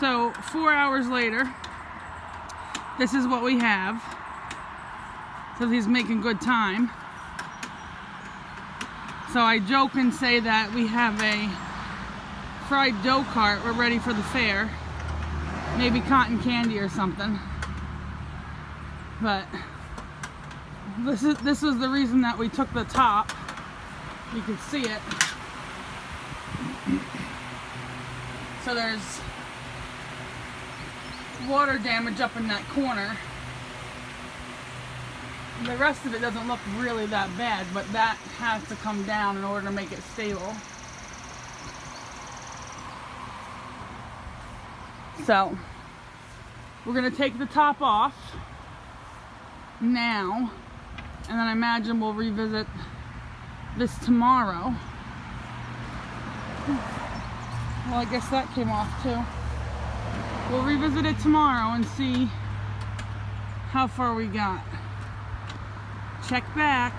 So 4 hours later, this is what we have. So he's making good time. So I joke and say that we have a fried dough cart. We're ready for the fair. Maybe cotton candy or something. But this was the reason that we took the top. You can see it. So there's water damage up in that corner. The rest of it doesn't look really that bad, but that has to come down in order to make it stable. So we're going to take the top off now, and then I imagine we'll revisit this tomorrow. Well, I guess that came off too. We'll revisit it tomorrow and see how far we got. Check back.